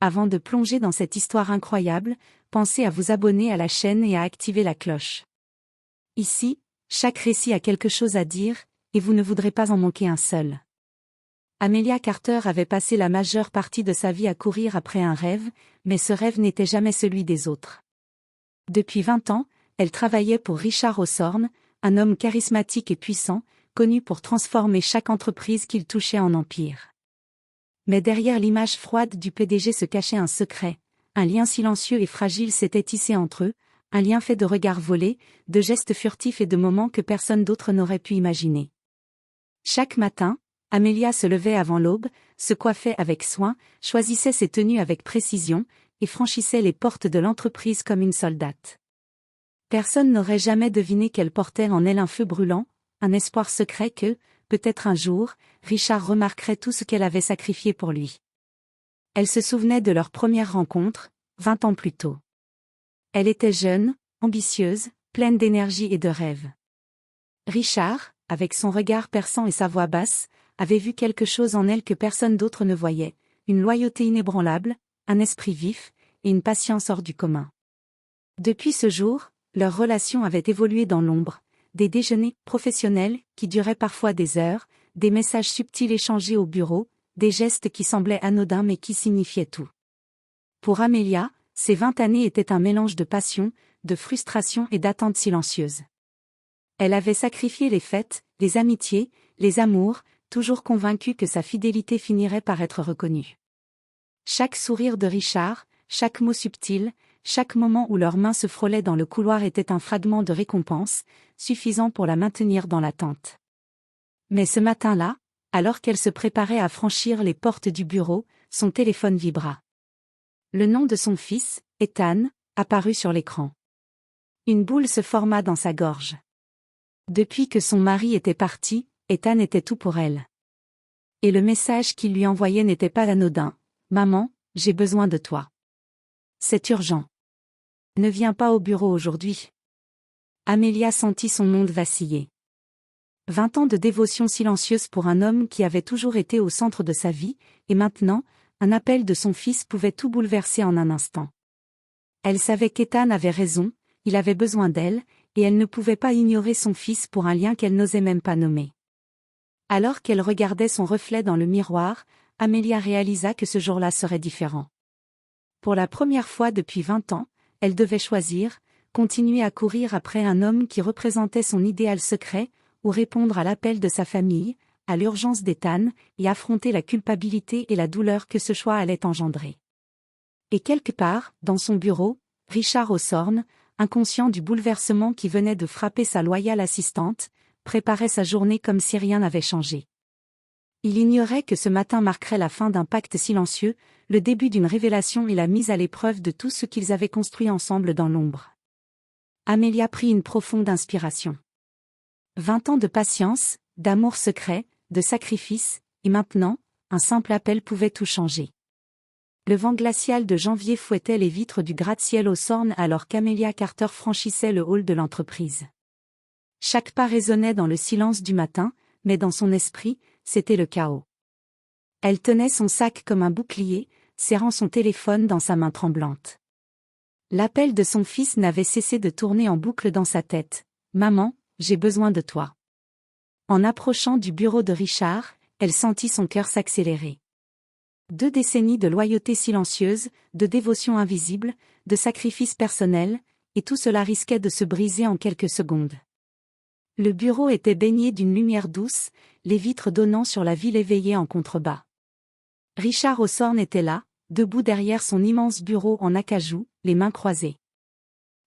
Avant de plonger dans cette histoire incroyable, pensez à vous abonner à la chaîne et à activer la cloche. Ici, chaque récit a quelque chose à dire, et vous ne voudrez pas en manquer un seul. Amelia Carter avait passé la majeure partie de sa vie à courir après un rêve, mais ce rêve n'était jamais celui des autres. Depuis 20 ans, elle travaillait pour Richard Osborne, un homme charismatique et puissant, connu pour transformer chaque entreprise qu'il touchait en empire. Mais derrière l'image froide du PDG se cachait un secret, un lien silencieux et fragile s'était tissé entre eux, un lien fait de regards volés, de gestes furtifs et de moments que personne d'autre n'aurait pu imaginer. Chaque matin, Amelia se levait avant l'aube, se coiffait avec soin, choisissait ses tenues avec précision, et franchissait les portes de l'entreprise comme une soldate. Personne n'aurait jamais deviné qu'elle portait en elle un feu brûlant, un espoir secret que, peut-être un jour, Richard remarquerait tout ce qu'elle avait sacrifié pour lui. Elle se souvenait de leur première rencontre, 20 ans plus tôt. Elle était jeune, ambitieuse, pleine d'énergie et de rêves. Richard, avec son regard perçant et sa voix basse, avait vu quelque chose en elle que personne d'autre ne voyait, une loyauté inébranlable, un esprit vif, et une patience hors du commun. Depuis ce jour, leur relation avait évolué dans l'ombre, des déjeuners professionnels qui duraient parfois des heures, des messages subtils échangés au bureau, des gestes qui semblaient anodins mais qui signifiaient tout. Pour Amelia, ces 20 années étaient un mélange de passion, de frustration et d'attente silencieuse. Elle avait sacrifié les fêtes, les amitiés, les amours, toujours convaincue que sa fidélité finirait par être reconnue. Chaque sourire de Richard, chaque mot subtil, chaque moment où leurs mains se frôlaient dans le couloir était un fragment de récompense, suffisant pour la maintenir dans l'attente. Mais ce matin-là, alors qu'elle se préparait à franchir les portes du bureau, son téléphone vibra. Le nom de son fils, Ethan, apparut sur l'écran. Une boule se forma dans sa gorge. Depuis que son mari était parti, Ethan était tout pour elle. Et le message qu'il lui envoyait n'était pas anodin. « Maman, j'ai besoin de toi. C'est urgent. Ne viens pas au bureau aujourd'hui. » Amelia sentit son monde vaciller. 20 ans de dévotion silencieuse pour un homme qui avait toujours été au centre de sa vie, et maintenant, un appel de son fils pouvait tout bouleverser en un instant. Elle savait qu'Ethan avait raison, il avait besoin d'elle, et elle ne pouvait pas ignorer son fils pour un lien qu'elle n'osait même pas nommer. Alors qu'elle regardait son reflet dans le miroir, Amelia réalisa que ce jour-là serait différent. Pour la première fois depuis 20 ans, elle devait choisir, continuer à courir après un homme qui représentait son idéal secret, ou répondre à l'appel de sa famille, à l'urgence d'Ethan, et affronter la culpabilité et la douleur que ce choix allait engendrer. Et quelque part, dans son bureau, Richard Osborne, inconscient du bouleversement qui venait de frapper sa loyale assistante, préparait sa journée comme si rien n'avait changé. Il ignorait que ce matin marquerait la fin d'un pacte silencieux, le début d'une révélation et la mise à l'épreuve de tout ce qu'ils avaient construit ensemble dans l'ombre. Amelia prit une profonde inspiration. 20 ans de patience, d'amour secret, de sacrifice, et maintenant, un simple appel pouvait tout changer. Le vent glacial de janvier fouettait les vitres du gratte-ciel Osborne alors qu'Amelia Carter franchissait le hall de l'entreprise. Chaque pas résonnait dans le silence du matin, mais dans son esprit, c'était le chaos. Elle tenait son sac comme un bouclier, serrant son téléphone dans sa main tremblante. L'appel de son fils n'avait cessé de tourner en boucle dans sa tête. « Maman, j'ai besoin de toi. » En approchant du bureau de Richard, elle sentit son cœur s'accélérer. 2 décennies de loyauté silencieuse, de dévotion invisible, de sacrifice personnel, et tout cela risquait de se briser en quelques secondes. Le bureau était baigné d'une lumière douce, les vitres donnant sur la ville éveillée en contrebas. Richard Osborne était là, debout derrière son immense bureau en acajou, les mains croisées.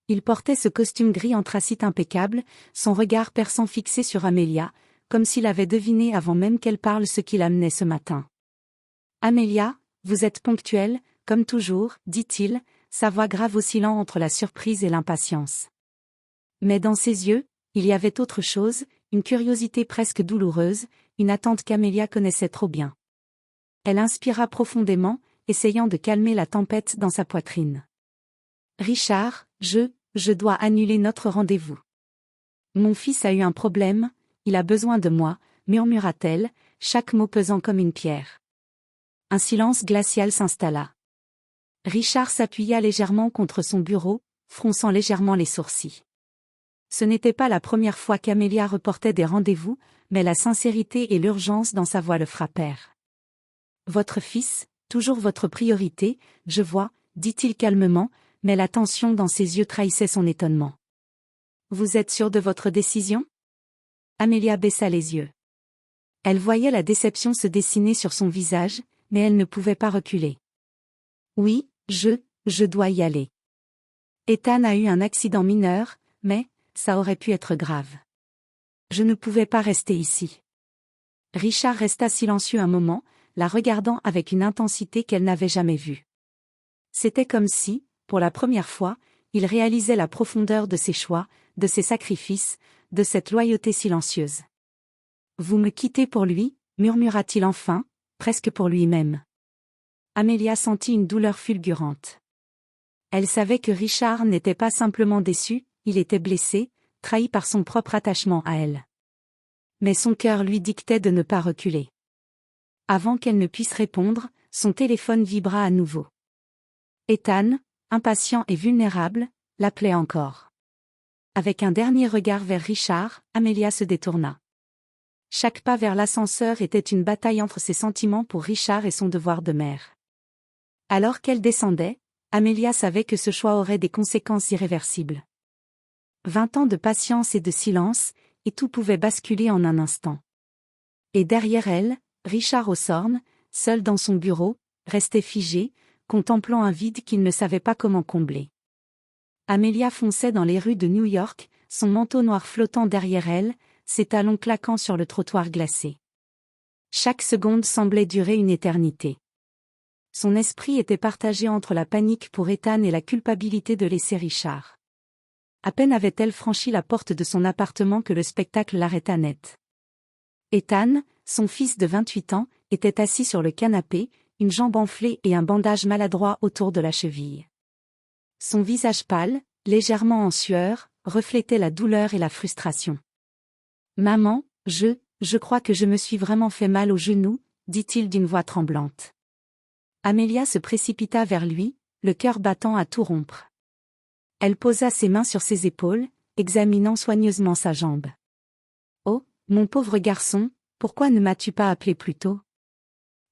Il portait ce costume gris anthracite impeccable, son regard perçant fixé sur Amelia, comme s'il avait deviné avant même qu'elle parle ce qui l'amenait ce matin. « Amelia, vous êtes ponctuelle, comme toujours, » dit-il, sa voix grave oscillant entre la surprise et l'impatience. Mais dans ses yeux, il y avait autre chose, une curiosité presque douloureuse, une attente qu'Amelia connaissait trop bien. Elle inspira profondément, essayant de calmer la tempête dans sa poitrine. « Richard, je dois annuler notre rendez-vous. Mon fils a eu un problème, il a besoin de moi, » murmura-t-elle, chaque mot pesant comme une pierre. Un silence glacial s'installa. Richard s'appuya légèrement contre son bureau, fronçant légèrement les sourcils. Ce n'était pas la première fois qu'Amelia reportait des rendez-vous, mais la sincérité et l'urgence dans sa voix le frappèrent. Votre fils, toujours votre priorité, je vois, dit-il calmement, mais la tension dans ses yeux trahissait son étonnement. Vous êtes sûr de votre décision? Amelia baissa les yeux. Elle voyait la déception se dessiner sur son visage, mais elle ne pouvait pas reculer. Oui, je dois y aller. Ethan a eu un accident mineur, mais, ça aurait pu être grave. Je ne pouvais pas rester ici. Richard resta silencieux un moment, la regardant avec une intensité qu'elle n'avait jamais vue. C'était comme si, pour la première fois, il réalisait la profondeur de ses choix, de ses sacrifices, de cette loyauté silencieuse. Vous me quittez pour lui, murmura-t-il enfin, presque pour lui-même. Amelia sentit une douleur fulgurante. Elle savait que Richard n'était pas simplement déçu, il était blessé, trahi par son propre attachement à elle. Mais son cœur lui dictait de ne pas reculer. Avant qu'elle ne puisse répondre, son téléphone vibra à nouveau. Ethan, impatient et vulnérable, l'appelait encore. Avec un dernier regard vers Richard, Amelia se détourna. Chaque pas vers l'ascenseur était une bataille entre ses sentiments pour Richard et son devoir de mère. Alors qu'elle descendait, Amelia savait que ce choix aurait des conséquences irréversibles. 20 ans de patience et de silence, et tout pouvait basculer en un instant. Et derrière elle, Richard Osborne, seul dans son bureau, restait figé, contemplant un vide qu'il ne savait pas comment combler. Amelia fonçait dans les rues de New York, son manteau noir flottant derrière elle, ses talons claquant sur le trottoir glacé. Chaque seconde semblait durer une éternité. Son esprit était partagé entre la panique pour Ethan et la culpabilité de laisser Richard. À peine avait-elle franchi la porte de son appartement que le spectacle l'arrêta net. Ethan, son fils de 28 ans, était assis sur le canapé, une jambe enflée et un bandage maladroit autour de la cheville. Son visage pâle, légèrement en sueur, reflétait la douleur et la frustration. « Maman, je crois que je me suis vraiment fait mal au genou, » dit-il d'une voix tremblante. Amelia se précipita vers lui, le cœur battant à tout rompre. Elle posa ses mains sur ses épaules, examinant soigneusement sa jambe. « Oh, mon pauvre garçon, pourquoi ne m'as-tu pas appelé plus tôt ?»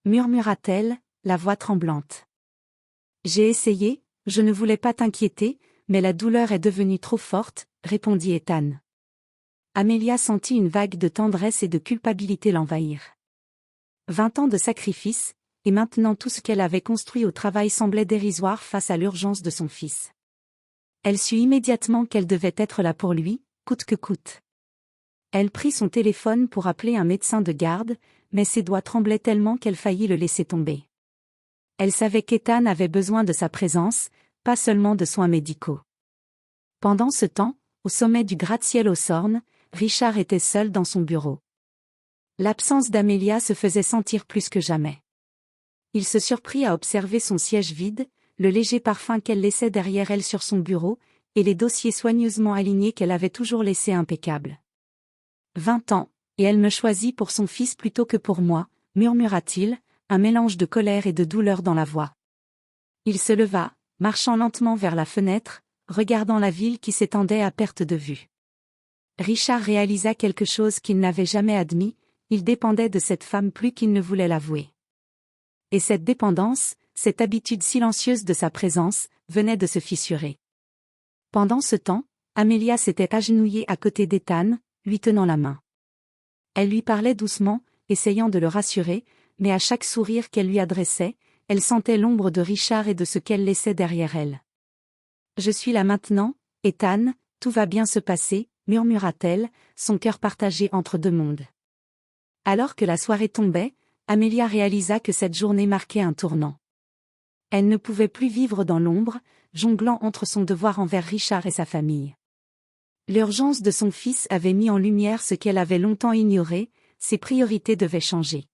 murmura-t-elle, la voix tremblante. « J'ai essayé, je ne voulais pas t'inquiéter, mais la douleur est devenue trop forte, » répondit Ethan. Amelia sentit une vague de tendresse et de culpabilité l'envahir. 20 ans de sacrifice, et maintenant tout ce qu'elle avait construit au travail semblait dérisoire face à l'urgence de son fils. Elle sut immédiatement qu'elle devait être là pour lui, coûte que coûte. Elle prit son téléphone pour appeler un médecin de garde, mais ses doigts tremblaient tellement qu'elle faillit le laisser tomber. Elle savait qu'Ethan avait besoin de sa présence, pas seulement de soins médicaux. Pendant ce temps, au sommet du gratte-ciel Osborne, Richard était seul dans son bureau. L'absence d'Amelia se faisait sentir plus que jamais. Il se surprit à observer son siège vide, le léger parfum qu'elle laissait derrière elle sur son bureau, et les dossiers soigneusement alignés qu'elle avait toujours laissés impeccables. 20 ans, et elle me choisit pour son fils plutôt que pour moi, murmura-t-il, un mélange de colère et de douleur dans la voix. Il se leva, marchant lentement vers la fenêtre, regardant la ville qui s'étendait à perte de vue. Richard réalisa quelque chose qu'il n'avait jamais admis, il dépendait de cette femme plus qu'il ne voulait l'avouer. Et cette dépendance, cette habitude silencieuse de sa présence, venait de se fissurer. Pendant ce temps, Amelia s'était agenouillée à côté d'Ethan, lui tenant la main. Elle lui parlait doucement, essayant de le rassurer, mais à chaque sourire qu'elle lui adressait, elle sentait l'ombre de Richard et de ce qu'elle laissait derrière elle. « Je suis là maintenant, Ethan, tout va bien se passer, » murmura-t-elle, son cœur partagé entre deux mondes. Alors que la soirée tombait, Amelia réalisa que cette journée marquait un tournant. Elle ne pouvait plus vivre dans l'ombre, jonglant entre son devoir envers Richard et sa famille. L'urgence de son fils avait mis en lumière ce qu'elle avait longtemps ignoré, ses priorités devaient changer.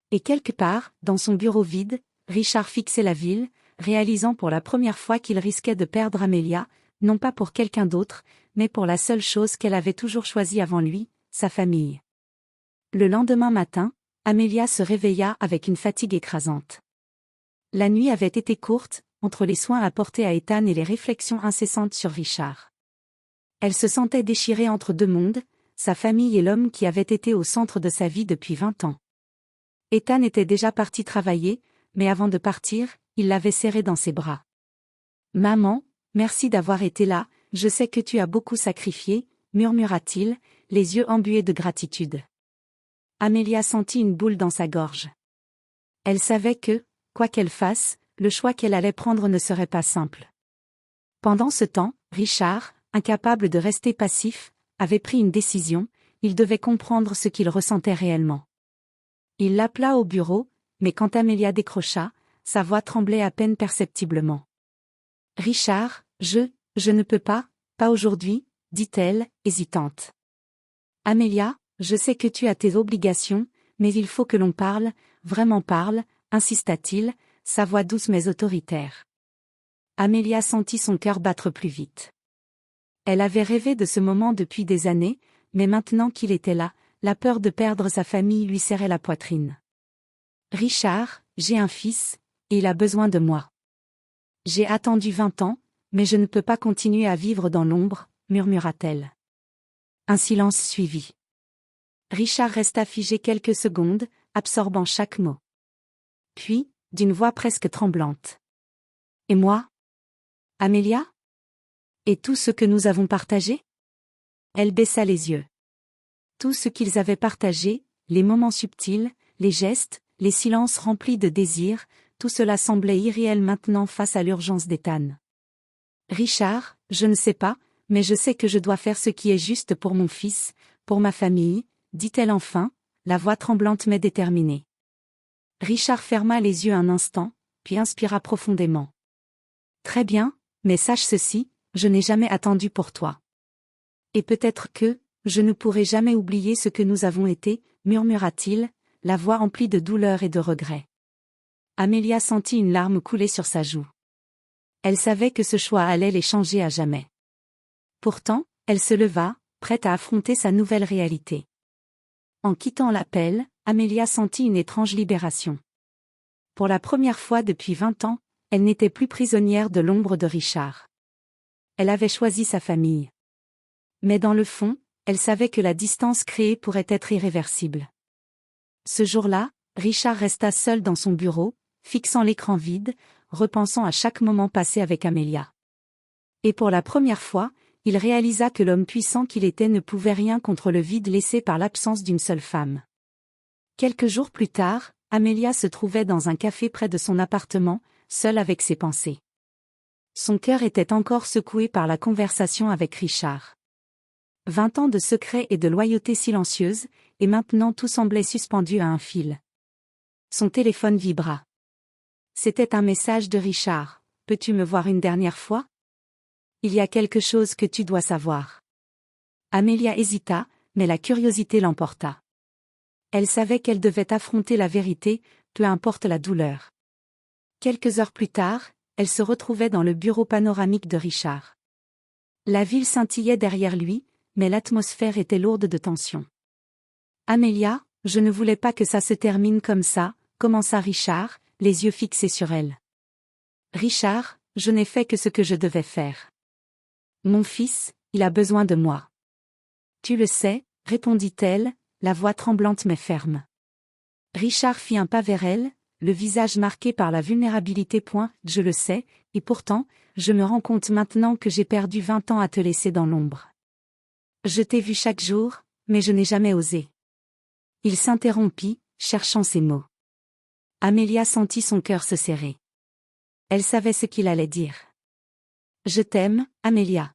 Et quelque part, dans son bureau vide, Richard fixait la ville, réalisant pour la première fois qu'il risquait de perdre Amelia, non pas pour quelqu'un d'autre, mais pour la seule chose qu'elle avait toujours choisie avant lui, sa famille. Le lendemain matin, Amelia se réveilla avec une fatigue écrasante. La nuit avait été courte, entre les soins apportés à Ethan et les réflexions incessantes sur Richard. Elle se sentait déchirée entre deux mondes, sa famille et l'homme qui avait été au centre de sa vie depuis 20 ans. Ethan était déjà parti travailler, mais avant de partir, il l'avait serrée dans ses bras. « Maman, merci d'avoir été là, je sais que tu as beaucoup sacrifié, » murmura-t-il, les yeux embués de gratitude. Amelia sentit une boule dans sa gorge. Elle savait que, quoi qu'elle fasse, le choix qu'elle allait prendre ne serait pas simple. Pendant ce temps, Richard, incapable de rester passif, avait pris une décision, il devait comprendre ce qu'il ressentait réellement. Il l'appela au bureau, mais quand Amelia décrocha, sa voix tremblait à peine perceptiblement. « Richard, je ne peux pas aujourd'hui, » dit-elle, hésitante. « Amelia, je sais que tu as tes obligations, mais il faut que l'on parle, vraiment parle, » insista-t-il, sa voix douce mais autoritaire. Amelia sentit son cœur battre plus vite. Elle avait rêvé de ce moment depuis des années, mais maintenant qu'il était là, la peur de perdre sa famille lui serrait la poitrine. « Richard, j'ai un fils, et il a besoin de moi. J'ai attendu 20 ans, mais je ne peux pas continuer à vivre dans l'ombre, » murmura-t-elle. Un silence suivit. Richard resta figé quelques secondes, absorbant chaque mot. Puis, d'une voix presque tremblante. « Et moi ? Amelia ? Et tout ce que nous avons partagé ? » Elle baissa les yeux. Tout ce qu'ils avaient partagé, les moments subtils, les gestes, les silences remplis de désir, tout cela semblait irréel maintenant face à l'urgence d'Ethan. « Richard, je ne sais pas, mais je sais que je dois faire ce qui est juste pour mon fils, pour ma famille, » dit-elle enfin, la voix tremblante mais déterminée. Richard ferma les yeux un instant, puis inspira profondément. « Très bien, mais sache ceci, je n'ai jamais attendu pour toi. Et peut-être que, je ne pourrai jamais oublier ce que nous avons été, » murmura-t-il, la voix emplie de douleur et de regret. Amelia sentit une larme couler sur sa joue. Elle savait que ce choix allait les changer à jamais. Pourtant, elle se leva, prête à affronter sa nouvelle réalité. En quittant l'appel, Amelia sentit une étrange libération. Pour la première fois depuis 20 ans, elle n'était plus prisonnière de l'ombre de Richard. Elle avait choisi sa famille. Mais dans le fond, elle savait que la distance créée pourrait être irréversible. Ce jour-là, Richard resta seul dans son bureau, fixant l'écran vide, repensant à chaque moment passé avec Amelia. Et pour la première fois, il réalisa que l'homme puissant qu'il était ne pouvait rien contre le vide laissé par l'absence d'une seule femme. Quelques jours plus tard, Amelia se trouvait dans un café près de son appartement, seule avec ses pensées. Son cœur était encore secoué par la conversation avec Richard. 20 ans de secrets et de loyauté silencieuse, et maintenant tout semblait suspendu à un fil. Son téléphone vibra. C'était un message de Richard. « Peux-tu me voir une dernière fois ? Il y a quelque chose que tu dois savoir. » Amelia hésita, mais la curiosité l'emporta. Elle savait qu'elle devait affronter la vérité, peu importe la douleur. Quelques heures plus tard, elle se retrouvait dans le bureau panoramique de Richard. La ville scintillait derrière lui, mais l'atmosphère était lourde de tension. « Amelia, je ne voulais pas que ça se termine comme ça, » commença Richard, les yeux fixés sur elle. « Richard, je n'ai fait que ce que je devais faire. Mon fils, il a besoin de moi. »« Tu le sais, » répondit-elle, la voix tremblante mais ferme. Richard fit un pas vers elle, le visage marqué par la vulnérabilité. « Je le sais, et pourtant, je me rends compte maintenant que j'ai perdu 20 ans à te laisser dans l'ombre. Je t'ai vu chaque jour, mais je n'ai jamais osé. » Il s'interrompit, cherchant ses mots. Amelia sentit son cœur se serrer. Elle savait ce qu'il allait dire. « Je t'aime, Amelia.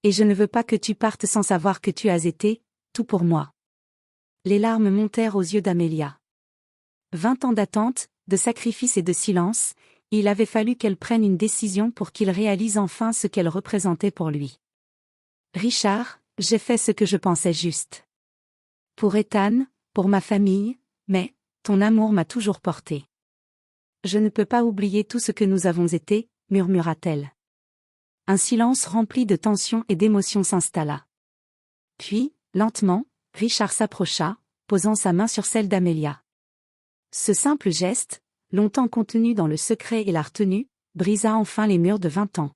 Et je ne veux pas que tu partes sans savoir que tu as été, tout pour moi. » Les larmes montèrent aux yeux d'Amelia. 20 ans d'attente, de sacrifice et de silence, il avait fallu qu'elle prenne une décision pour qu'il réalise enfin ce qu'elle représentait pour lui. « Richard, j'ai fait ce que je pensais juste. Pour Ethan, pour ma famille, mais, ton amour m'a toujours porté. Je ne peux pas oublier tout ce que nous avons été, » murmura-t-elle. Un silence rempli de tension et d'émotion s'installa. Puis, lentement, Richard s'approcha, posant sa main sur celle d'Amelia. Ce simple geste, longtemps contenu dans le secret et la retenue, brisa enfin les murs de 20 ans.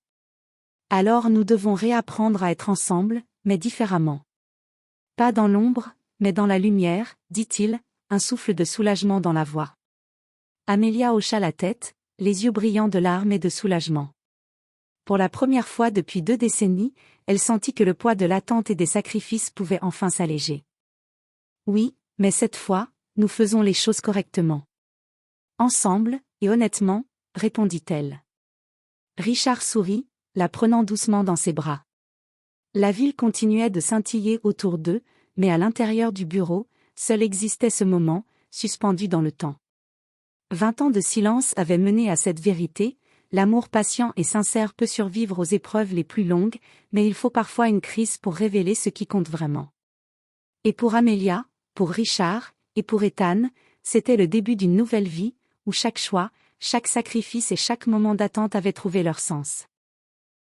Alors nous devons réapprendre à être ensemble, mais différemment. Pas dans l'ombre, mais dans la lumière, dit-il, un souffle de soulagement dans la voix. Amelia hocha la tête, les yeux brillants de larmes et de soulagement. Pour la première fois depuis 2 décennies, elle sentit que le poids de l'attente et des sacrifices pouvait enfin s'alléger. Oui, mais cette fois, nous faisons les choses correctement. Ensemble, et honnêtement, répondit-elle. Richard sourit, la prenant doucement dans ses bras. La ville continuait de scintiller autour d'eux, mais à l'intérieur du bureau, seul existait ce moment, suspendu dans le temps. 20 ans de silence avaient mené à cette vérité, l'amour patient et sincère peut survivre aux épreuves les plus longues, mais il faut parfois une crise pour révéler ce qui compte vraiment. Et pour Amelia, pour Richard, et pour Ethan, c'était le début d'une nouvelle vie, où chaque choix, chaque sacrifice et chaque moment d'attente avaient trouvé leur sens.